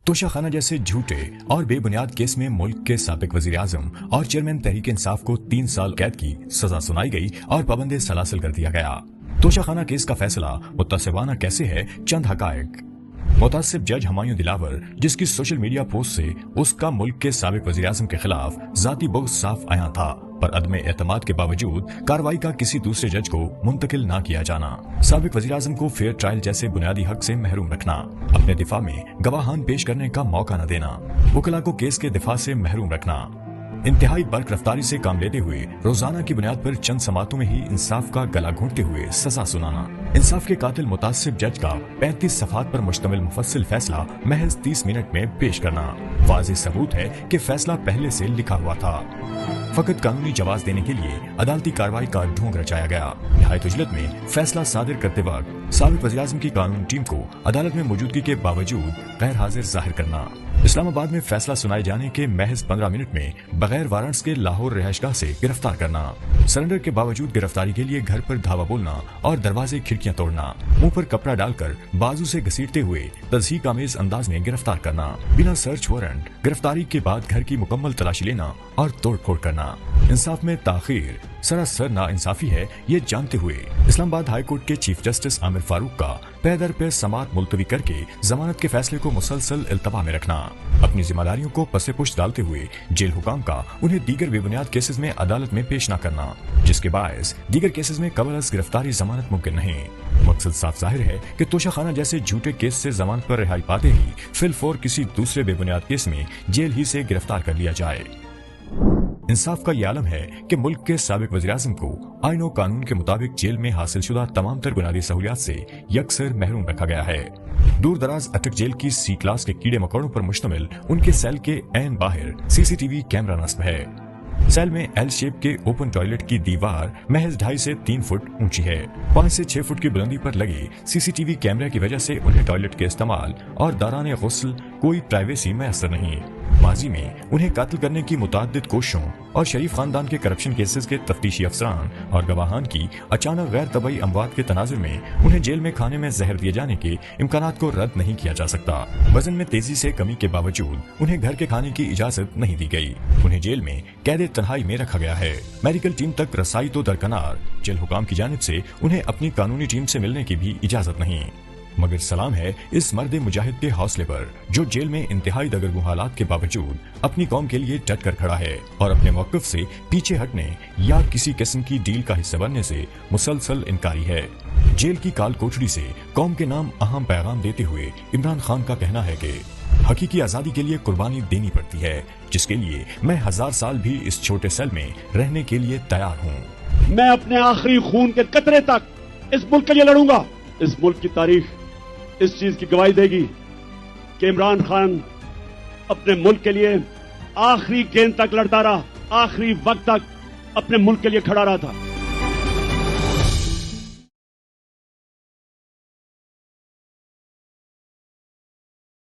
توشہ خانہ جیسے جھوٹے اور بے بنیاد کیس میں ملک کے سابق وزیر اعظم اور چیئرمین تحریک انصاف کو 3 سال قید کی سزا سنائی گئی اور پابند سلاسل کر دیا گیا۔ توشہ خانہ کیس کا فیصلہ متعصبانہ کیسے ہے، چند حقائق۔ متعصب جج ہمایوں دلاور، جس کی سوشل میڈیا پوسٹ سے اس کا ملک کے سابق وزیر اعظم کے خلاف ذاتی بغض صاف عیاں تھا، پر عدم اعتماد کے باوجود کارروائی کا کسی دوسرے جج کو منتقل نہ کیا جانا، سابق وزیر اعظم کو فیئر ٹرائل جیسے بنیادی حق سے محروم رکھنا، اپنے دفاع میں گواہان پیش کرنے کا موقع نہ دینا، وکلاء کو کیس کے دفاع سے محروم رکھنا، انتہائی برق رفتاری سے کام لیتے ہوئے روزانہ کی بنیاد پر چند سماعتوں میں ہی انصاف کا گلا گھونٹتے ہوئے سزا سنانا، انصاف کے قاتل متعصب جج کا 35 صفحات پر مشتمل مفصل فیصلہ محض 30 منٹ میں پیش کرنا، واضح ثبوت ہے کہ فیصلہ پہلے سے لکھا ہوا تھا، فقط قانونی جواز دینے کے لیے عدالتی کارروائی کا ڈھونگ رچایا گیا۔ نہایت عجلت میں فیصلہ صادر کرتے وقت سابق وزیر اعظم کی قانونی ٹیم کو عدالت میں موجودگی کے باوجود غیر حاضر ظاہر کرنا، اسلام آباد میں فیصلہ سنائے جانے کے محض 15 منٹ میں بغیر وارنٹس کے لاہور رہائش گاہ سے گرفتار کرنا، سرنڈر کے باوجود گرفتاری کے لیے گھر پر دھاوا بولنا اور دروازے کھڑکیاں توڑنا، منہ پر کپڑا ڈال کر بازو سے گھسیٹتے ہوئے تضحیک آمیز انداز میں گرفتار کرنا، بنا سرچ وارنٹ گرفتاری کے بعد گھر کی مکمل تلاشی لینا اور توڑ پھوڑ کرنا، انصاف میں تاخیر سراسر نا انصافی ہے، یہ جانتے ہوئے اسلام آباد ہائی کورٹ کے چیف جسٹس عامر فاروق کا پے در پے سماعت ملتوی کر کے ضمانت کے فیصلے کو مسلسل التوا میں رکھنا، اپنی ذمہ داریوں کو پس پشت ڈالتے ہوئے جیل حکام کا انہیں دیگر بے بنیاد کیسز میں عدالت میں پیش نہ کرنا، جس کے باعث دیگر کیسز میں قبل از گرفتاری ضمانت ممکن نہیں۔ مقصد صاف ظاہر ہے کہ توشہ خانہ جیسے جھوٹے کیس سے ضمانت پر رہائی پاتے ہی فی الفور کسی دوسرے بے بنیاد کیس میں جیل ہی سے گرفتار کر لیا جائے۔ انصاف کا یہ عالم ہے کہ ملک کے سابق وزیر اعظم کو آئین و قانون کے مطابق جیل میں حاصل شدہ تمام تر بنیادی سہولیات سے یکسر محروم رکھا گیا ہے۔ دور دراز اٹک جیل کی سی کلاس کے کیڑے مکوڑوں پر مشتمل ان کے سیل کے عین باہر CCTV کیمرہ نصب ہے۔ سیل میں ایل شیپ کے اوپن ٹوائلٹ کی دیوار محض 2.5 سے 3 فٹ اونچی ہے۔ 5 سے 6 فٹ کی بلندی پر لگے CCTV کیمرے کی وجہ سے انہیں ٹوائلٹ کے استعمال اور دوران غسل کوئی پرائیویسی میسر نہیں۔ ماضی میں انہیں قتل کرنے کی متعدد کوششوں اور شریف خاندان کے کرپشن کیسز کے تفتیشی افسران اور گواہان کی اچانک غیر طبعی اموات کے تناظر میں انہیں جیل میں کھانے میں زہر دیے جانے کے امکانات کو رد نہیں کیا جا سکتا۔ وزن میں تیزی سے کمی کے باوجود انہیں گھر کے کھانے کی اجازت نہیں دی گئی، انہیں جیل میں قید تنہائی میں رکھا گیا ہے۔ میڈیکل ٹیم تک رسائی تو درکنار، جیل حکام کی جانب سے انہیں اپنی قانونی ٹیم سے ملنے کی بھی اجازت نہیں، مگر سلام ہے اس مرد مجاہد کے حوصلے پر جو جیل میں انتہائی دگرگوں حالات کے باوجود اپنی قوم کے لیے ڈٹ کر کھڑا ہے اور اپنے موقف سے پیچھے ہٹنے یا کسی قسم کی ڈیل کا حصہ بننے سے مسلسل انکاری ہے۔ جیل کی کال کوٹڑی سے قوم کے نام اہم پیغام دیتے ہوئے عمران خان کا کہنا ہے کہ حقیقی آزادی کے لیے قربانی دینی پڑتی ہے، جس کے لیے میں 1000 سال بھی اس چھوٹے سیل میں رہنے کے لیے تیار ہوں۔ میں اپنے آخری خون کے قطرے تک اس ملک کے لیے لڑوں گا۔ اس ملک کی تاریخ اس چیز کی گواہی دے گی کہ عمران خان اپنے ملک کے لیے آخری گیند تک لڑتا رہا، آخری وقت تک اپنے ملک کے لیے کھڑا رہا تھا۔